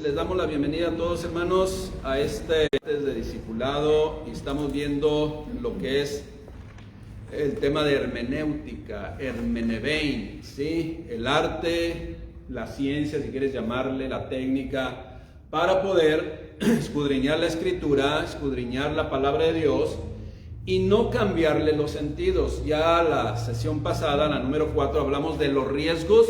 les damos la bienvenida a todos, hermanos, a este de discipulado, y estamos viendo lo que es el tema de hermenéutica, hermenevein, ¿sí? El arte, la ciencia, si quieres llamarle, la técnica, para poder escudriñar la Escritura, escudriñar la palabra de Dios y no cambiarle los sentidos. Ya la sesión pasada, la número 4, hablamos de los riesgos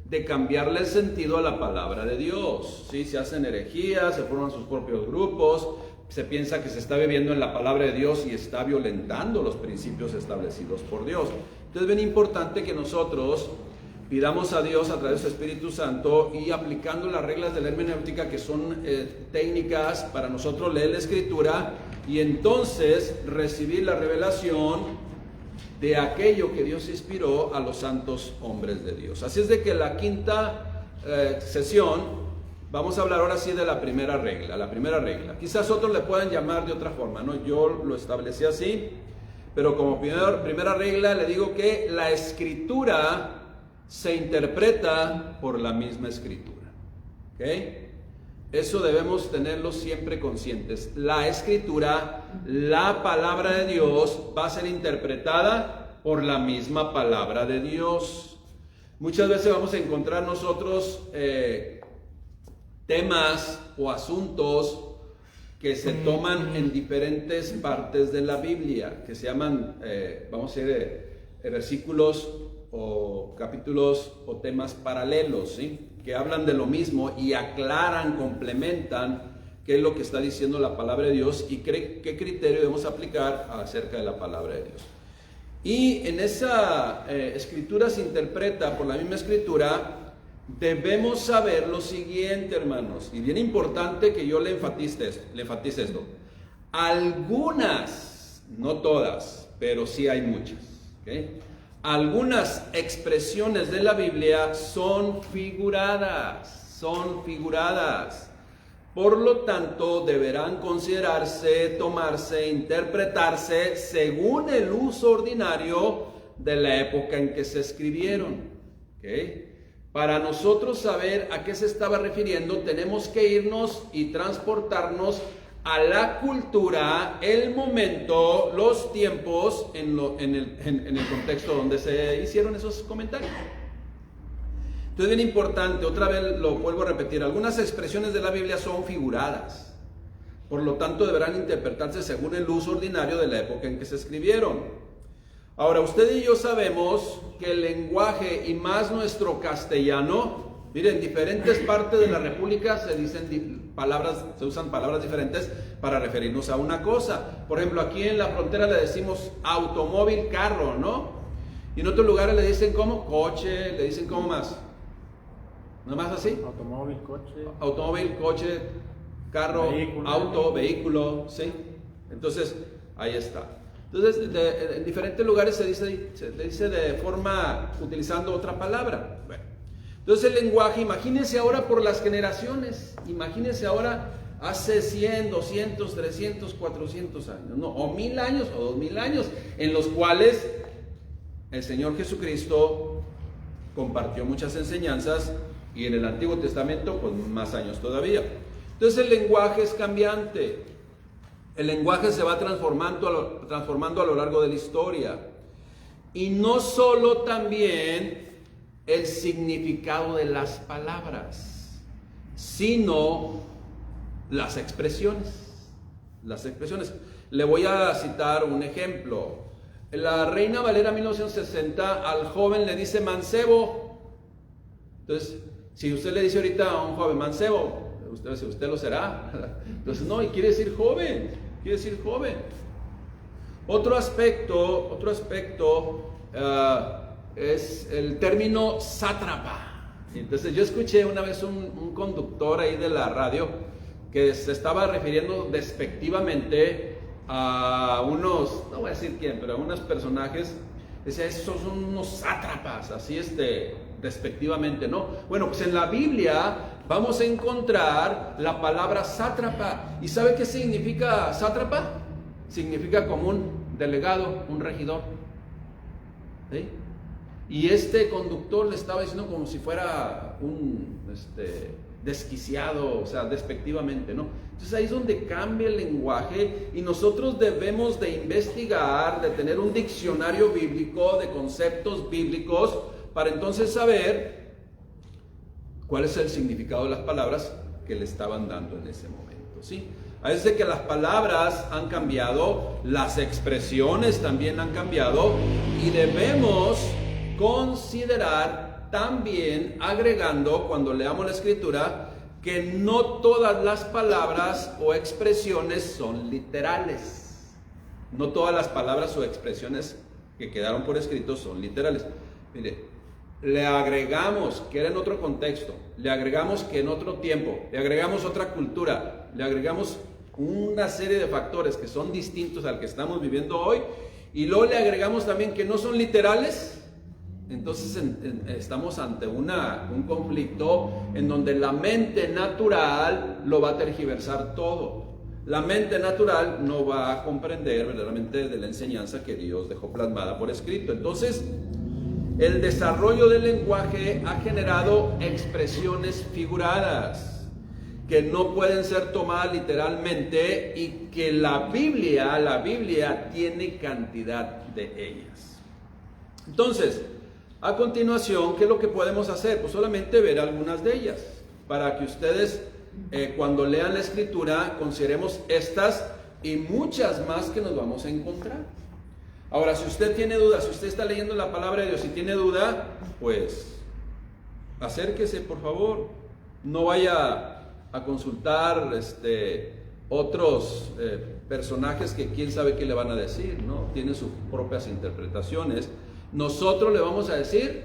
de cambiarle el sentido a la palabra de Dios, ¿sí? Se hacen herejías, se forman sus propios grupos, se piensa que se está bebiendo en la palabra de Dios y está violentando los principios establecidos por Dios. Entonces es bien importante que nosotros pidamos a Dios a través del Espíritu Santo y aplicando las reglas de la hermenéutica, que son técnicas para nosotros leer la Escritura y entonces recibir la revelación de aquello que Dios inspiró a los santos hombres de Dios. Así es de que la quinta sesión vamos a hablar ahora sí de la primera regla. La primera regla, quizás otros le puedan llamar de otra forma, ¿no? Yo lo establecí así, pero como primera regla le digo que la Escritura se interpreta por la misma Escritura, ¿ok? Eso debemos tenerlo siempre conscientes. La Escritura, la palabra de Dios, va a ser interpretada por la misma palabra de Dios. Muchas veces vamos a encontrar nosotros temas o asuntos que se toman en diferentes partes de la Biblia, que se llaman, vamos a decir, versículos o capítulos o temas paralelos, ¿sí? Que hablan de lo mismo y aclaran, complementan qué es lo que está diciendo la palabra de Dios y qué criterio debemos aplicar acerca de la palabra de Dios. Y en esa escritura se interpreta por la misma Escritura. Debemos saber lo siguiente, hermanos, y bien importante que yo le enfatice esto. Algunas, no todas, pero sí hay muchas, ¿okay? Algunas expresiones de la Biblia son figuradas, por lo tanto deberán considerarse, tomarse, interpretarse según el uso ordinario de la época en que se escribieron, ¿okay? Para nosotros saber a qué se estaba refiriendo, tenemos que irnos y transportarnos a la cultura, el momento, los tiempos, en el contexto donde se hicieron esos comentarios. Entonces, bien importante, otra vez lo vuelvo a repetir, algunas expresiones de la Biblia son figuradas, por lo tanto deberán interpretarse según el uso ordinario de la época en que se escribieron. Ahora, usted y yo sabemos que el lenguaje, y más nuestro castellano, miren, en diferentes partes de la República se usan palabras diferentes para referirnos a una cosa. Por ejemplo, aquí en la frontera le decimos automóvil, carro, ¿no? Y en otros lugares le dicen ¿cómo? Coche, le dicen ¿cómo más? ¿No más así? Automóvil, coche, carro, vehículo, auto, vehículo, ¿sí? Entonces, ahí está. Entonces, en diferentes lugares se le dice de forma, utilizando otra palabra. Bueno, entonces el lenguaje, imagínense ahora por las generaciones, imagínense ahora hace 100, 200, 300, 400 años, ¿no? O 1000 años o 2000 años, en los cuales el Señor Jesucristo compartió muchas enseñanzas, y en el Antiguo Testamento, pues más años todavía. Entonces el lenguaje es cambiante. El lenguaje se va transformando a lo largo de la historia. Y no solo también el significado de las palabras, sino las expresiones. Le voy a citar un ejemplo. La Reina Valera 1960 al joven le dice mancebo. Entonces, si usted le dice ahorita a un joven mancebo, usted lo será. Entonces, no, y quiere decir joven. Otro aspecto es el término sátrapa. Entonces yo escuché una vez un conductor ahí de la radio que se estaba refiriendo despectivamente a unos, no voy a decir quién, pero a unos personajes. Decía, esos son unos sátrapas, así despectivamente, ¿no? Bueno, pues en la Biblia vamos a encontrar la palabra sátrapa. ¿Y sabe qué significa sátrapa? Significa como un delegado, un regidor, ¿sí? Y este conductor le estaba diciendo como si fuera un desquiciado, o sea, despectivamente, ¿no? Entonces ahí es donde cambia el lenguaje y nosotros debemos de investigar, de tener un diccionario bíblico, de conceptos bíblicos, para entonces saber cuál es el significado de las palabras que le estaban dando en ese momento, ¿sí? A veces que las palabras han cambiado, las expresiones también han cambiado y debemos considerar también, agregando cuando leamos la escritura, que no todas las palabras o expresiones son literales. No todas las palabras o expresiones que quedaron por escrito son literales. Mire, le agregamos que era en otro contexto, le agregamos que en otro tiempo, le agregamos otra cultura, le agregamos una serie de factores que son distintos al que estamos viviendo hoy, y luego le agregamos también que no son literales. Entonces estamos ante un conflicto en donde la mente natural lo va a tergiversar todo. La mente natural no va a comprender verdaderamente de la enseñanza que Dios dejó plasmada por escrito. Entonces, el desarrollo del lenguaje ha generado expresiones figuradas que no pueden ser tomadas literalmente y que la Biblia tiene cantidad de ellas. Entonces, a continuación, ¿qué es lo que podemos hacer? Pues solamente ver algunas de ellas, para que ustedes cuando lean la escritura consideremos estas y muchas más que nos vamos a encontrar. Ahora, si usted tiene dudas, si usted está leyendo la palabra de Dios y tiene duda, pues acérquese, por favor. No vaya a consultar otros personajes que quién sabe qué le van a decir, ¿no? Tienen sus propias interpretaciones. Nosotros le vamos a decir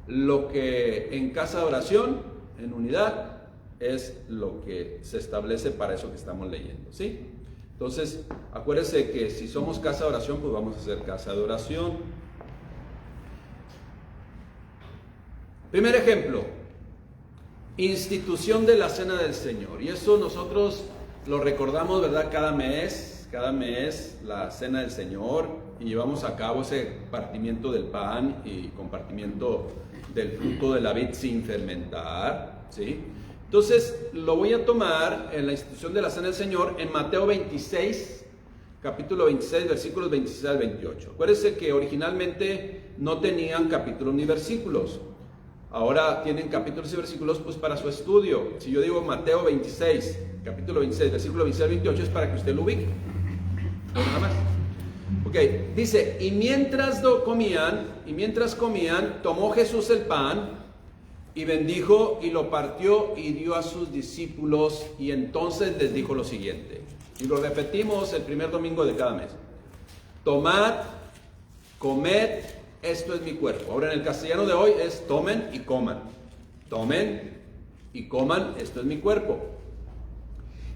lo que en casa de oración, en unidad, es lo que se establece para eso que estamos leyendo, ¿sí? Entonces, acuérdese que si somos casa de oración, pues vamos a hacer casa de oración. Primer ejemplo, institución de la Cena del Señor. Y eso nosotros lo recordamos, ¿verdad? Cada mes la Cena del Señor, y llevamos a cabo ese partimiento del pan y compartimiento del fruto de la vid sin fermentar, ¿sí? Entonces, lo voy a tomar en la institución de la Cena del Señor en Mateo 26, capítulo 26, versículos 26 al 28. Acuérdense que originalmente no tenían capítulos ni versículos. Ahora tienen capítulos y versículos pues para su estudio. Si yo digo Mateo 26, capítulo 26, versículo 26 al 28, es para que usted lo ubique. No, nada más. Ok, dice, y mientras comían, tomó Jesús el pan y bendijo y lo partió y dio a sus discípulos, y entonces les dijo lo siguiente, y lo repetimos el primer domingo de cada mes: tomad, comed, esto es mi cuerpo. Ahora en el castellano de hoy es tomen y coman. Tomen y coman, esto es mi cuerpo.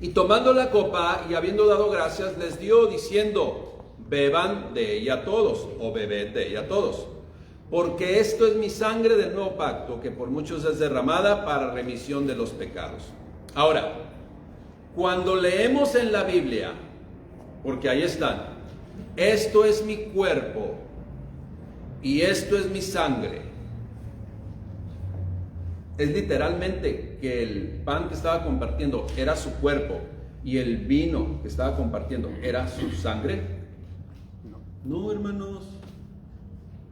Y tomando la copa y habiendo dado gracias, les dio diciendo, beban de ella todos, o bebed de ella todos, porque esto es mi sangre del nuevo pacto, que por muchos es derramada para remisión de los pecados. Ahora, cuando leemos en la Biblia, porque ahí están, esto es mi cuerpo y esto es mi sangre, es literalmente que el pan que estaba compartiendo era su cuerpo y el vino que estaba compartiendo era su sangre. No, hermanos,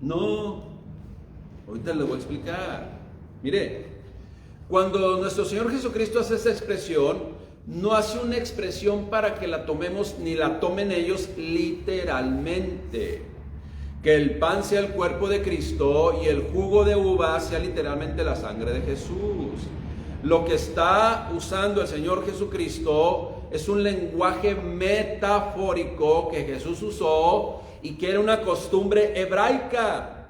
no. Ahorita les voy a explicar. Mire, cuando nuestro Señor Jesucristo hace esa expresión, no hace una expresión para que la tomemos ni la tomen ellos literalmente. Que el pan sea el cuerpo de Cristo y el jugo de uva sea literalmente la sangre de Jesús. Lo que está usando el Señor Jesucristo es un lenguaje metafórico que Jesús usó y que era una costumbre hebraica.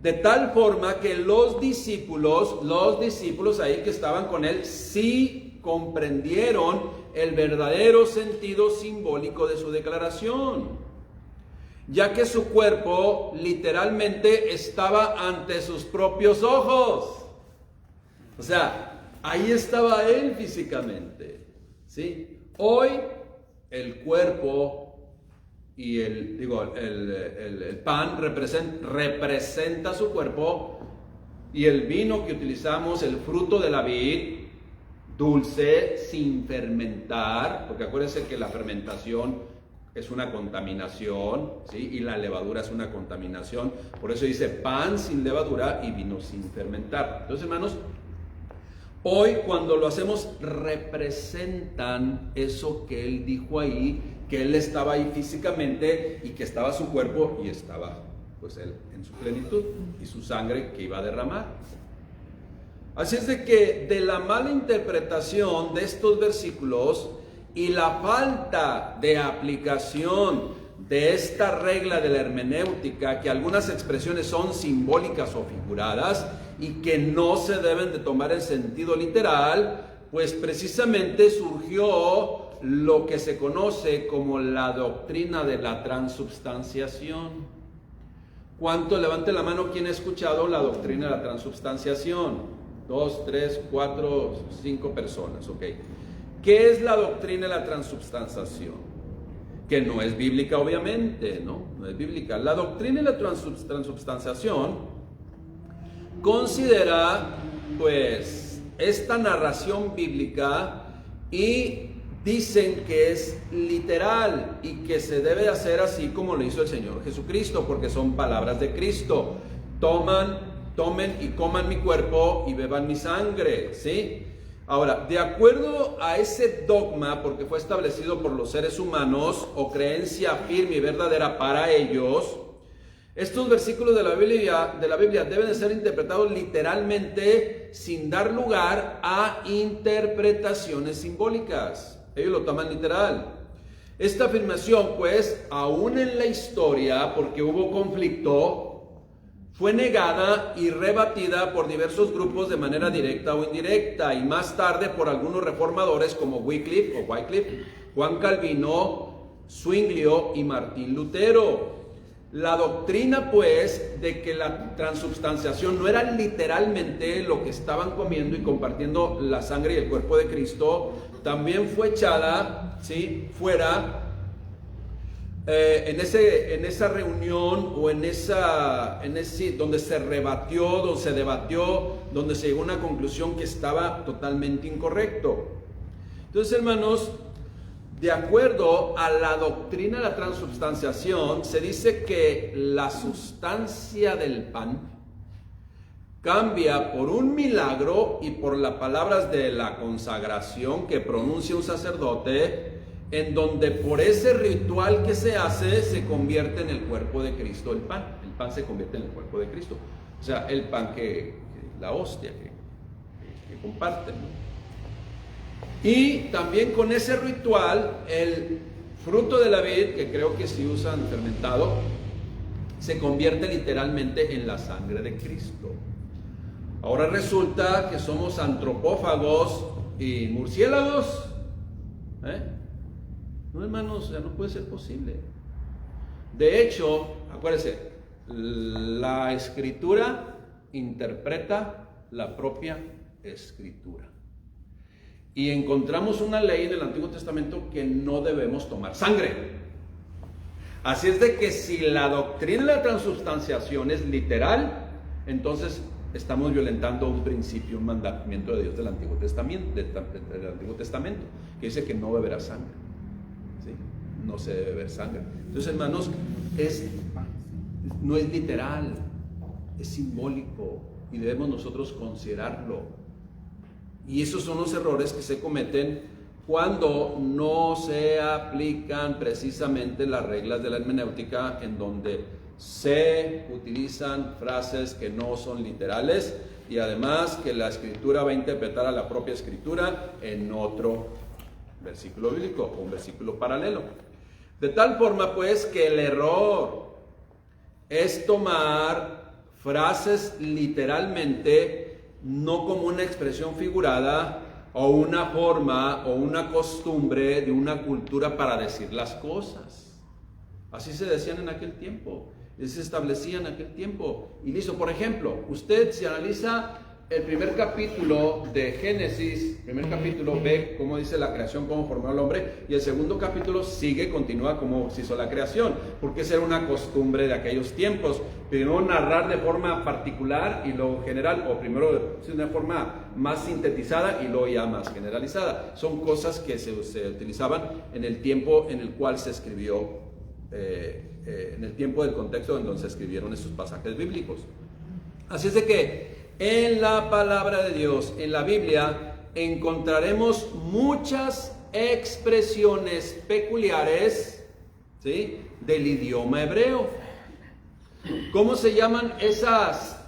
De tal forma que los discípulos ahí que estaban con él, sí comprendieron el verdadero sentido simbólico de su declaración, ya que su cuerpo literalmente estaba ante sus propios ojos. O sea, ahí estaba él físicamente, ¿sí? Hoy el cuerpo y el pan representa su cuerpo, y el vino que utilizamos, el fruto de la vid, dulce, sin fermentar, porque acuérdense que la fermentación es una contaminación, ¿sí? Y la levadura es una contaminación. Por eso dice pan sin levadura y vino sin fermentar. Entonces, hermanos, hoy cuando lo hacemos representan eso que él dijo ahí, que él estaba ahí físicamente y que estaba su cuerpo y estaba pues él en su plenitud y su sangre que iba a derramar. Así es de que de la mala interpretación de estos versículos y la falta de aplicación de esta regla de la hermenéutica, que algunas expresiones son simbólicas o figuradas y que no se deben de tomar en sentido literal, pues precisamente surgió lo que se conoce como la doctrina de la transubstanciación. ¿Cuánto? Levante la mano quien ha escuchado la doctrina de la transubstanciación. 2, 3, 4, 5 personas, ok. ¿Qué es la doctrina de la transubstanciación? Que no es bíblica, obviamente, ¿no? No es bíblica. La doctrina de la transubstanciación considera, pues, esta narración bíblica y dicen que es literal y que se debe hacer así como lo hizo el Señor Jesucristo, porque son palabras de Cristo. Tomen y coman mi cuerpo y beban mi sangre, ¿sí? Ahora, de acuerdo a ese dogma, porque fue establecido por los seres humanos, o creencia firme y verdadera para ellos, estos versículos de la Biblia deben de ser interpretados literalmente sin dar lugar a interpretaciones simbólicas. Ellos lo toman literal. Esta afirmación, pues, aún en la historia, porque hubo conflicto, fue negada y rebatida por diversos grupos de manera directa o indirecta, y más tarde por algunos reformadores como Wycliffe, Juan Calvino, Zwinglio y Martín Lutero. La doctrina, pues, de que la transubstanciación no era literalmente lo que estaban comiendo y compartiendo la sangre y el cuerpo de Cristo, también fue echada, ¿sí?, fuera en esa reunión o en ese donde se rebatió, donde se debatió, donde se llegó a una conclusión que estaba totalmente incorrecto. Entonces, hermanos, de acuerdo a la doctrina de la transubstanciación, se dice que la sustancia del pan cambia por un milagro y por las palabras de la consagración que pronuncia un sacerdote, en donde por ese ritual que se hace, se convierte en el cuerpo de Cristo el pan. El pan se convierte en el cuerpo de Cristo. O sea, el pan la hostia que comparten, ¿no? Y también con ese ritual, el fruto de la vid, que creo que si usan fermentado, se convierte literalmente en la sangre de Cristo. Ahora resulta que somos antropófagos y murciélagos, No, hermanos, ya no puede ser posible. De hecho, acuérdense, la Escritura interpreta la propia Escritura. Y encontramos una ley en el Antiguo Testamento que no debemos tomar sangre. Así es de que si la doctrina de la transubstanciación es literal, entonces estamos violentando un principio, un mandamiento de Dios del Antiguo Testamento, que dice que no beberá sangre. ¿Sí? No se debe beber sangre. Entonces, hermanos, no es literal, es simbólico y debemos nosotros considerarlo. Y esos son los errores que se cometen cuando no se aplican precisamente las reglas de la hermenéutica, en donde se utilizan frases que no son literales y además que la Escritura va a interpretar a la propia Escritura en otro versículo bíblico o un versículo paralelo. De tal forma, pues, que el error es tomar frases literalmente, no como una expresión figurada o una forma o una costumbre de una cultura para decir las cosas. Así se decían en aquel tiempo, se establecían en aquel tiempo. Y listo, por ejemplo, usted si analiza el primer capítulo de Génesis, primer capítulo ve cómo dice la creación, cómo formó al hombre, y el segundo capítulo continúa cómo se hizo la creación, porque esa era una costumbre de aquellos tiempos, primero narrar de forma particular y luego general, o primero de una forma más sintetizada y luego ya más generalizada. Son cosas que se utilizaban en el tiempo en el cual se escribió, en el tiempo del contexto en donde se escribieron estos pasajes bíblicos. Así es de que en la palabra de Dios, en la Biblia, encontraremos muchas expresiones peculiares, ¿sí?, del idioma hebreo. ¿Cómo se llaman esas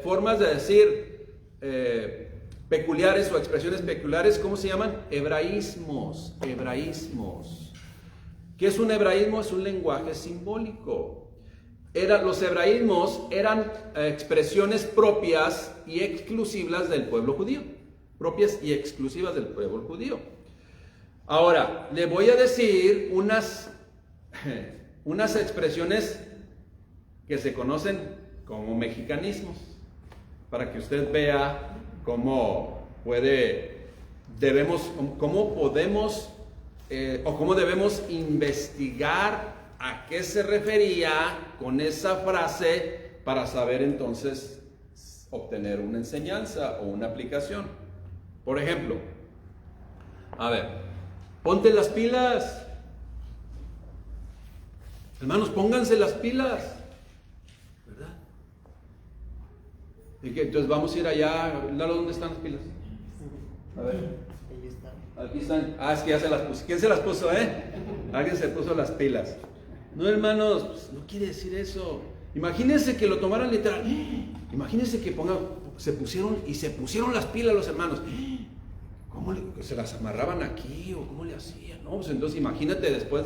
formas de decir peculiares o expresiones peculiares? ¿Cómo se llaman? Hebraísmos. Hebraísmos. ¿Qué es un hebraísmo? Es un lenguaje simbólico. Los hebraísmos eran expresiones propias y exclusivas del pueblo judío. Propias y exclusivas del pueblo judío. Ahora, le voy a decir unas expresiones que se conocen como mexicanismos, para que usted vea cómo podemos o cómo debemos investigar a qué se refería con esa frase para saber entonces obtener una enseñanza o una aplicación. Por ejemplo, a ver, ponte las pilas. Hermanos, pónganse las pilas, ¿verdad? ¿Y qué? Entonces vamos a ir allá. Lalo, ¿dónde están las pilas? A ver. Aquí están. Es que ya se las puso. ¿Quién se las puso, Alguien se puso las pilas. No, hermanos, pues, no quiere decir eso. Imagínense que lo tomaran literal. Imagínense que se pusieron las pilas los hermanos. ¿Cómo se las amarraban aquí o cómo le hacían? No, pues entonces imagínate después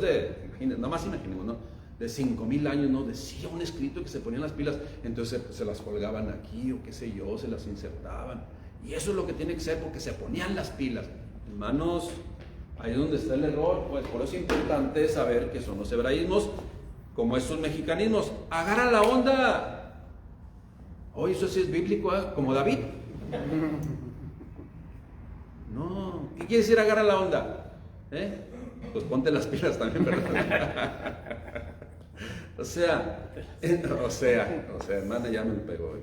nada más imaginemos, ¿no? De 5,000 años, ¿no? Decía un escrito que se ponían las pilas, entonces se las colgaban aquí o qué sé yo, se las insertaban. Y eso es lo que tiene que ser, porque se ponían las pilas. Hermanos, ahí es donde está el error. Pues por eso es importante saber qué son los hebraísmos, como estos mexicanismos. Agarra la onda. Oye, eso sí es bíblico, como David. No, ¿qué quiere decir agarra la onda? Pues ponte las pilas también, ¿verdad? o sea, hermana, ya me pegó.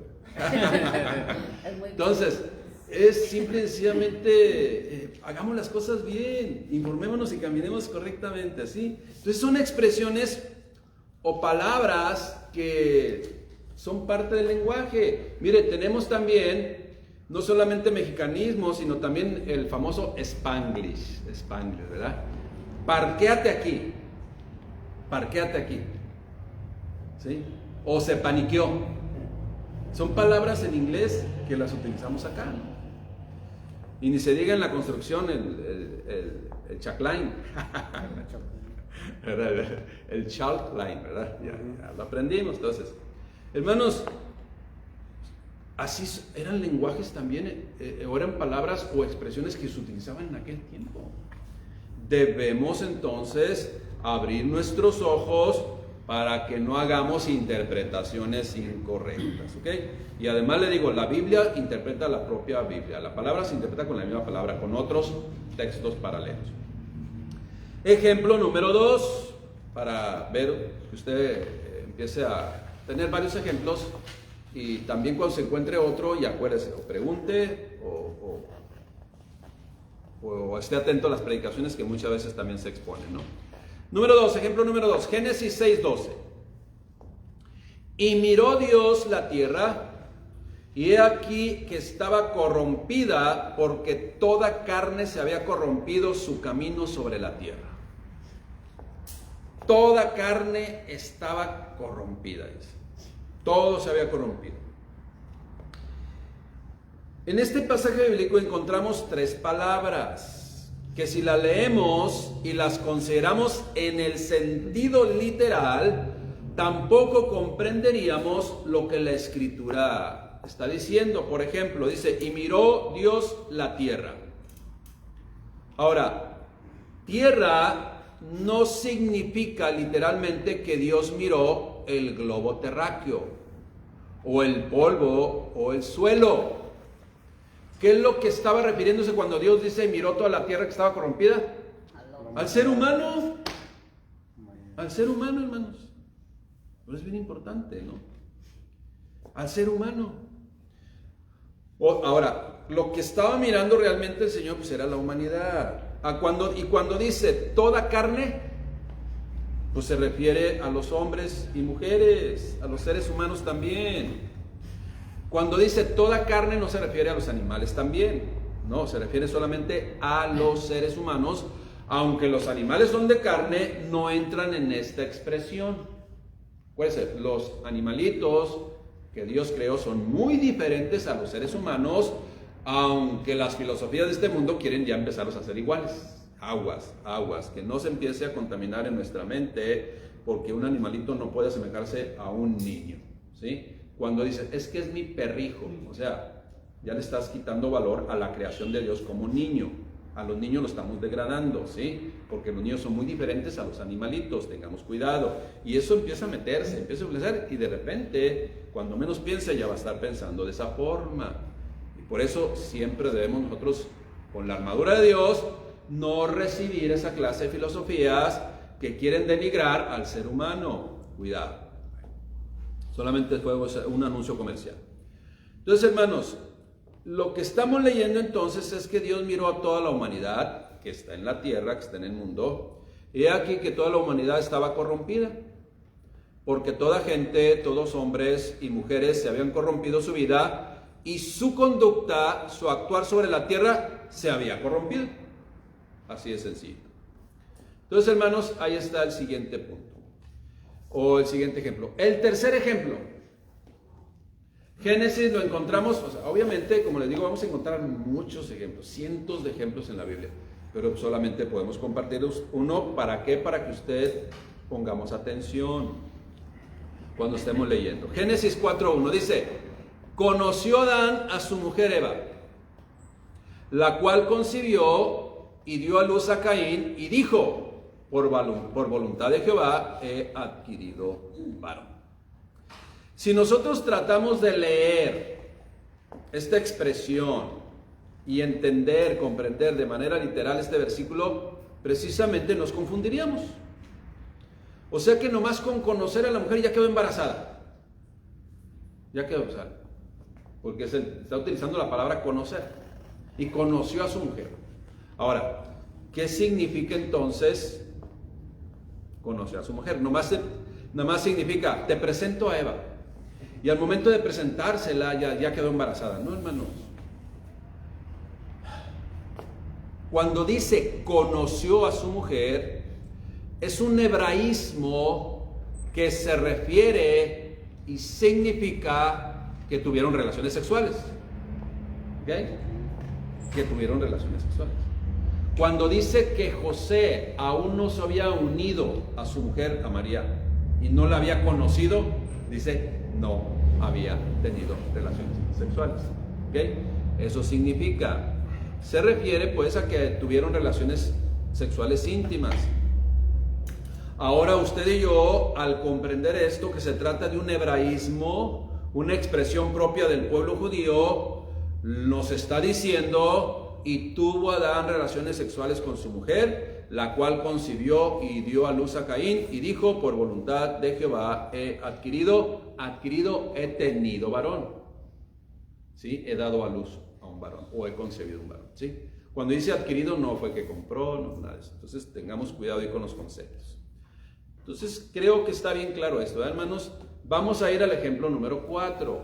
Entonces, es simple y sencillamente, hagamos las cosas bien, informémonos y caminemos correctamente, ¿sí? Entonces son expresiones o palabras que son parte del lenguaje. Mire, tenemos también, no solamente mexicanismo, sino también el famoso Spanglish, ¿verdad? Parquéate aquí, ¿sí? O se paniqueó. Son palabras en inglés que las utilizamos acá, ¿no? Y ni se diga en la construcción el chalk line, el chalk line, ¿verdad? Ya lo aprendimos. Entonces, hermanos, así eran lenguajes también, o eran palabras o expresiones que se utilizaban en aquel tiempo. Debemos entonces abrir nuestros ojos para que no hagamos interpretaciones incorrectas, ¿ok? Y además le digo, la Biblia interpreta la propia Biblia. La palabra se interpreta con la misma palabra, con otros textos paralelos. Ejemplo número 2, para ver que usted empiece a tener varios ejemplos, y también cuando se encuentre otro, y acuérdese, o pregunte, o esté atento a las predicaciones que muchas veces también se exponen, ¿no? Número 2, ejemplo número 2, Génesis 6:12. Y miró Dios la tierra, y he aquí que estaba corrompida, porque toda carne se había corrompido su camino sobre la tierra. Toda carne estaba corrompida, dice. Todo se había corrompido. En este pasaje bíblico encontramos 3 palabras que si las leemos y las consideramos en el sentido literal, tampoco comprenderíamos lo que la Escritura está diciendo. Por ejemplo, dice, y miró Dios la tierra. Ahora, tierra no significa literalmente que Dios miró el globo terráqueo o el polvo, o el suelo. ¿Qué es lo que estaba refiriéndose cuando Dios dice miró toda la tierra que estaba corrompida? Al ser humano. Al ser humano, hermanos. Pero es bien importante, ¿no? Al ser humano. Ahora, lo que estaba mirando realmente el Señor pues era la humanidad. Y cuando dice toda carne, pues se refiere a los hombres y mujeres, a los seres humanos también. Cuando dice toda carne no se refiere a los animales también, no, se refiere solamente a los seres humanos, aunque los animales son de carne, no entran en esta expresión. Puede ser, los animalitos que Dios creó son muy diferentes a los seres humanos, aunque las filosofías de este mundo quieren ya empezarlos a hacer iguales. Aguas, que no se empiece a contaminar en nuestra mente, porque un animalito no puede asemejarse a un niño, ¿sí? Cuando dice, es que es mi perrijo, o sea, ya le estás quitando valor a la creación de Dios como niño. A los niños lo estamos degradando, ¿sí? Porque los niños son muy diferentes a los animalitos, tengamos cuidado. Y eso empieza a meterse, empieza a crecer, y de repente, cuando menos piense, ya va a estar pensando de esa forma. Y por eso siempre debemos nosotros, con la armadura de Dios, no recibir esa clase de filosofías que quieren denigrar al ser humano. Cuidado. Solamente fue un anuncio comercial. Entonces, hermanos, lo que estamos leyendo entonces es que Dios miró a toda la humanidad que está en la tierra, que está en el mundo, y aquí que toda la humanidad estaba corrompida, porque toda gente, todos hombres y mujeres se habían corrompido su vida y su conducta, su actuar sobre la tierra se había corrompido. Así de sencillo. Entonces, hermanos, ahí está el siguiente punto, o el siguiente ejemplo. El tercer ejemplo, Génesis lo encontramos, o sea, obviamente, como les digo, vamos a encontrar muchos ejemplos, cientos de ejemplos en la Biblia, pero solamente podemos compartirlos uno. ¿Para qué? Para que usted pongamos atención cuando estemos leyendo. Génesis 4:1 dice, conoció Adán a su mujer Eva, la cual concibió y dio a luz a Caín, y dijo, por voluntad de Jehová he adquirido un varón. Si nosotros tratamos de leer esta expresión y entender, comprender de manera literal este versículo, precisamente nos confundiríamos. O sea que nomás con conocer a la mujer ya quedó embarazada. Ya quedó embarazada. Porque se está utilizando la palabra conocer. Y conoció a su mujer. Ahora, ¿qué significa entonces conocer a su mujer? Nomás significa, te presento a Eva. Y al momento de presentársela ya quedó embarazada. No, hermanos. Cuando dice conoció a su mujer, es un hebraísmo que se refiere y significa que tuvieron relaciones sexuales. ¿Ok? Que tuvieron relaciones sexuales. Cuando dice que José aún no se había unido a su mujer, a María, y no la había conocido, dice no había tenido relaciones sexuales. ¿Okay? Eso significa, se refiere pues a que tuvieron relaciones sexuales íntimas. Ahora usted y yo, al comprender esto, que se trata de un hebraísmo, una expresión propia del pueblo judío, nos está diciendo, y tuvo Adán relaciones sexuales con su mujer, la cual concibió y dio a luz a Caín, y dijo, por voluntad de Jehová he adquirido, he tenido varón. ¿Sí? He dado a luz a un varón, o he concebido un varón. ¿Sí? Cuando dice adquirido, no fue que compró, no, nada de eso. Entonces tengamos cuidado ahí con los conceptos. Entonces creo que está bien claro esto, ¿eh, hermanos? Vamos a ir al ejemplo número 4,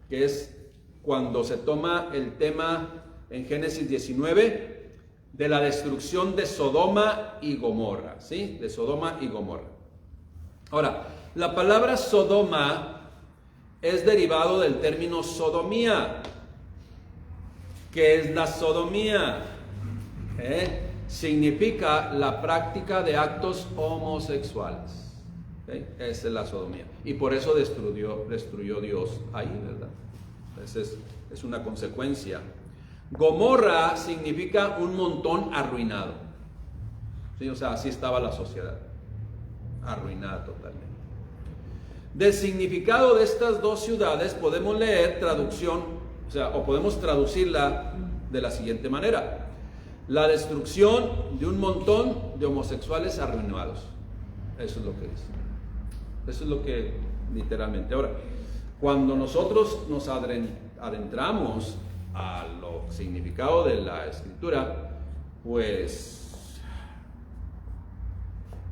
que es cuando se toma el tema en Génesis 19 de la destrucción de Sodoma y Gomorra, ¿sí? De Sodoma y Gomorra. Ahora, la palabra Sodoma es derivado del término sodomía. ¿Qué es la sodomía? Significa la práctica de actos homosexuales. ¿Okay? Esa es la sodomía. Y por eso destruyó Dios ahí, ¿verdad? Esa es una consecuencia. Gomorra significa un montón arruinado. ¿Sí? O sea, así estaba la sociedad. Arruinada totalmente. Del significado de estas dos ciudades podemos leer traducción, o podemos traducirla de la siguiente manera: la destrucción de un montón de homosexuales arruinados. Eso es lo que dice. Eso es lo que literalmente. Ahora, cuando nosotros nos adentramos a lo significado de la escritura, pues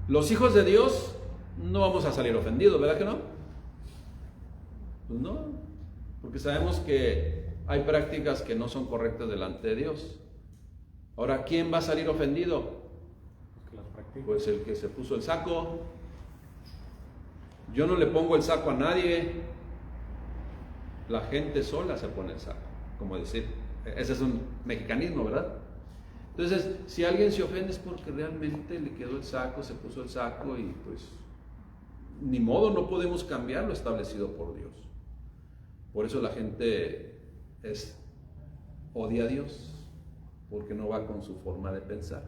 los hijos de Dios no vamos a salir ofendidos, ¿verdad que no? Pues no, porque sabemos que hay prácticas que no son correctas delante de Dios. Ahora, ¿quién va a salir ofendido? Pues el que se puso el saco. Yo no le pongo el saco a nadie. La gente sola se pone el saco. Como decir, ese es un mexicanismo, ¿verdad? Entonces, si alguien se ofende es porque realmente le quedó el saco, se puso el saco y pues ni modo, no podemos cambiar lo establecido por Dios. Por eso la gente odia a Dios, porque no va con su forma de pensar.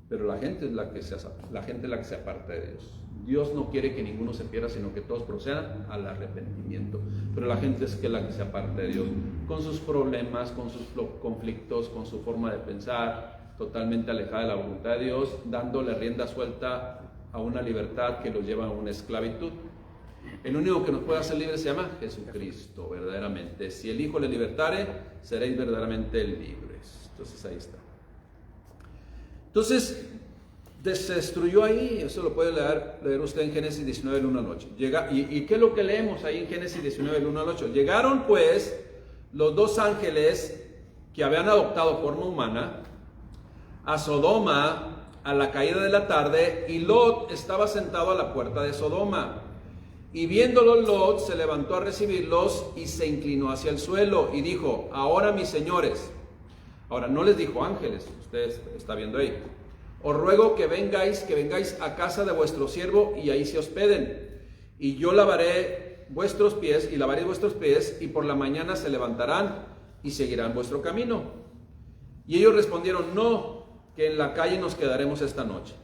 Pero la gente es la que se aparta de Dios. Dios no quiere que ninguno se pierda, sino que todos procedan al arrepentimiento. Pero la gente es la que se aparta de Dios, con sus problemas, con sus conflictos, con su forma de pensar, totalmente alejada de la voluntad de Dios, dándole rienda suelta a una libertad que los lleva a una esclavitud. El único que nos puede hacer libres se llama Jesucristo, verdaderamente. Si el Hijo les libertare, seréis verdaderamente libres. Entonces ahí está. Entonces, se destruyó ahí. Eso lo puede leer usted en Génesis 19, del 1 al 8. ¿Y qué es lo que leemos ahí en Génesis 19, del 1 al 8? Llegaron pues los dos ángeles que habían adoptado forma humana a Sodoma a la caída de la tarde, y Lot estaba sentado a la puerta de Sodoma. Y viéndolo, Lot se levantó a recibirlos y se inclinó hacia el suelo y dijo: ahora, mis señores. Ahora, no les dijo ángeles, usted está viendo ahí: os ruego que vengáis a casa de vuestro siervo y ahí se hospeden. Y yo lavaré vuestros pies, y por la mañana se levantarán y seguirán vuestro camino. Y ellos respondieron: no, que en la calle nos quedaremos esta noche.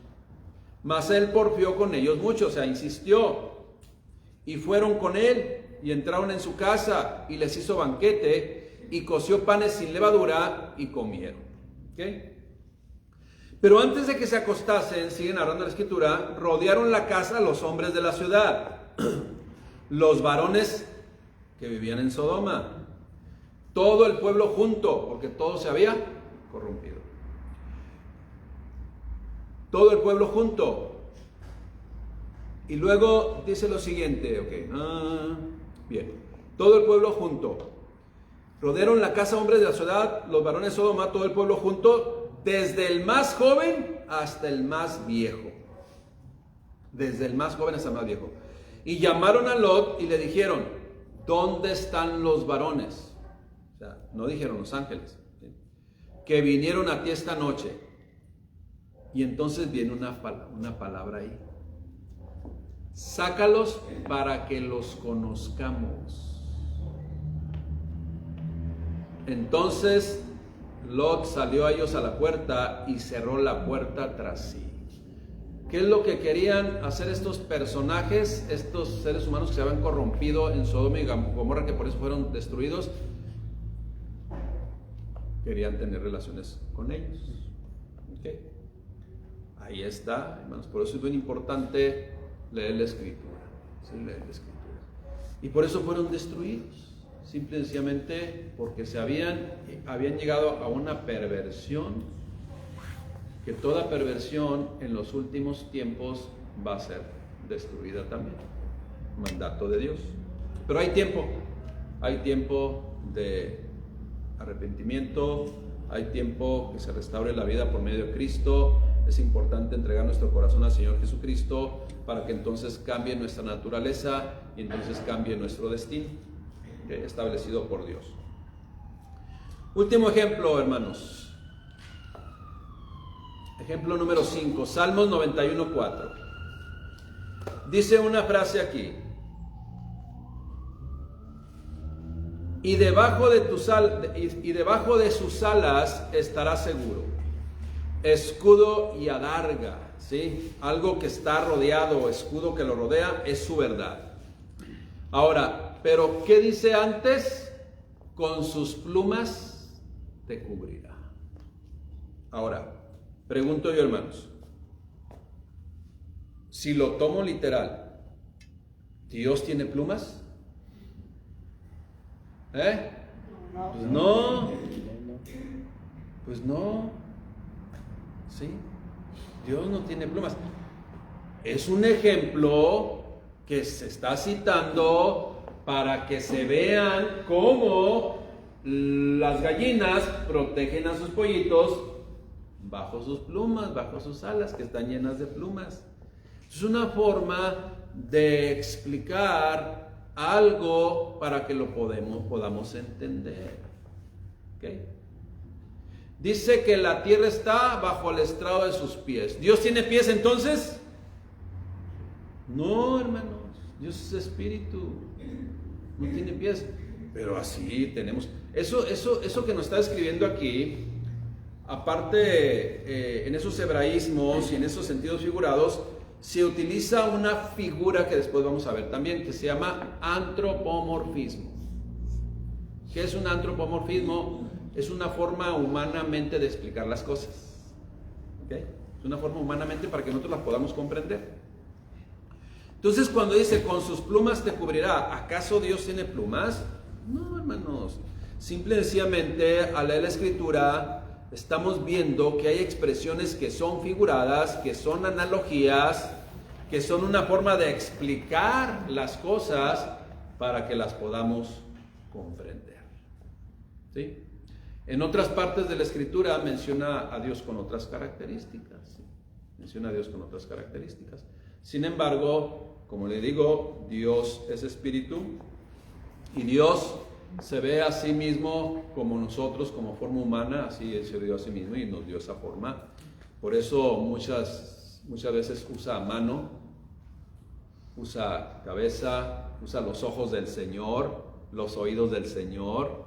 Mas él porfió con ellos mucho, insistió. Y fueron con él y entraron en su casa y les hizo banquete y coció panes sin levadura y comieron. ¿Okay? Pero antes de que se acostasen, sigue narrando la escritura, rodearon la casa los hombres de la ciudad, los varones que vivían en Sodoma, todo el pueblo junto, porque todo se había corrompido. Todo el pueblo junto. Y luego dice lo siguiente, bien, todo el pueblo junto. Rodearon la casa hombres de la ciudad, los varones de Sodoma, todo el pueblo junto, desde el más joven hasta el más viejo. Desde el más joven hasta el más viejo. Y llamaron a Lot y le dijeron: ¿dónde están los varones? No dijeron los ángeles, ¿sí?, que vinieron a ti esta noche. Y entonces viene una palabra ahí: sácalos para que los conozcamos. Entonces Lot salió a ellos a la puerta y cerró la puerta tras sí. ¿Qué es lo que querían hacer estos personajes, estos seres humanos que se habían corrompido en Sodoma y Gomorra, que por eso fueron destruidos? Querían tener relaciones con ellos. ¿Okay? Ahí está, hermanos. Por eso es bien importante leer la escritura, ¿sí? Leer la escritura. Y por eso fueron destruidos, simple y sencillamente porque habían llegado a una perversión, que toda perversión en los últimos tiempos va a ser destruida también. Mandato de Dios. Pero hay tiempo de arrepentimiento, hay tiempo que se restaure la vida por medio de Cristo. Es importante entregar nuestro corazón al Señor Jesucristo para que entonces cambie nuestra naturaleza y entonces cambie nuestro destino, establecido por Dios. Último ejemplo, hermanos. Ejemplo número 5, Salmos 91:4. Dice una frase aquí: y debajo de sus alas estará seguro, escudo y adarga ¿sí? Algo que está rodeado, escudo que lo rodea, es su verdad. Ahora, pero ¿qué dice antes? Con sus plumas te cubrirá. Ahora, pregunto yo, hermanos, si lo tomo literal, ¿Dios tiene plumas? Pues no. Pues no. ¿Sí? Dios no tiene plumas. Es un ejemplo que se está citando para que se vean cómo las gallinas protegen a sus pollitos bajo sus plumas, bajo sus alas que están llenas de plumas. Es una forma de explicar algo para que lo podamos entender. ¿Okay? Dice que la tierra está bajo el estrado de sus pies. ¿Dios tiene pies entonces? No, hermanos. Dios es espíritu. No tiene pies. Pero así tenemos. Eso que nos está escribiendo aquí, aparte en esos hebraísmos y en esos sentidos figurados, se utiliza una figura que después vamos a ver también, que se llama antropomorfismo. ¿Qué es un antropomorfismo? Es una forma humanamente de explicar las cosas. ¿Okay? Es una forma humanamente para que nosotros las podamos comprender. Entonces, cuando dice, con sus plumas te cubrirá, ¿acaso Dios tiene plumas? No, hermanos. Simple y sencillamente, al leer la Escritura, estamos viendo que hay expresiones que son figuradas, que son analogías, que son una forma de explicar las cosas para que las podamos comprender. ¿Sí? En otras partes de la Escritura menciona a Dios con otras características. ¿Sí? Menciona a Dios con otras características. Sin embargo, como le digo, Dios es espíritu y Dios se ve a sí mismo como nosotros, como forma humana, así Él se vio a sí mismo y nos dio esa forma. Por eso muchas veces usa mano, usa cabeza, usa los ojos del Señor, los oídos del Señor,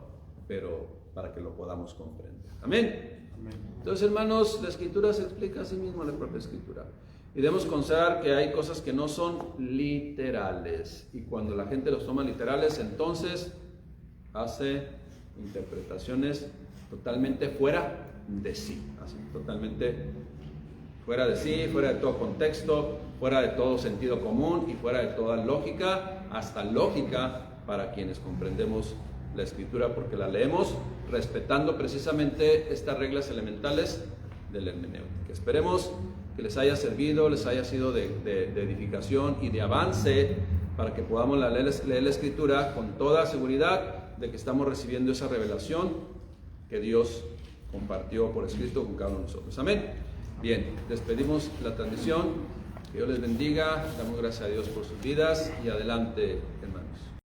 pero para que lo podamos comprender. Amén. Entonces, hermanos, la Escritura se explica a sí misma, la propia Escritura. Y debemos considerar que hay cosas que no son literales. Y cuando la gente los toma literales, entonces hace interpretaciones totalmente fuera de sí. Así, totalmente fuera de sí, fuera de todo contexto, fuera de todo sentido común y fuera de toda lógica, hasta lógica para quienes comprendemos la Escritura, porque la leemos respetando precisamente estas reglas elementales de la hermenéutica. Esperemos que les haya servido, les haya sido de edificación y de avance para que podamos leer la Escritura con toda seguridad de que estamos recibiendo esa revelación que Dios compartió por escrito con cada uno de nosotros. Amén. Bien, despedimos la transmisión. Que Dios les bendiga. Damos gracias a Dios por sus vidas y adelante, hermanos.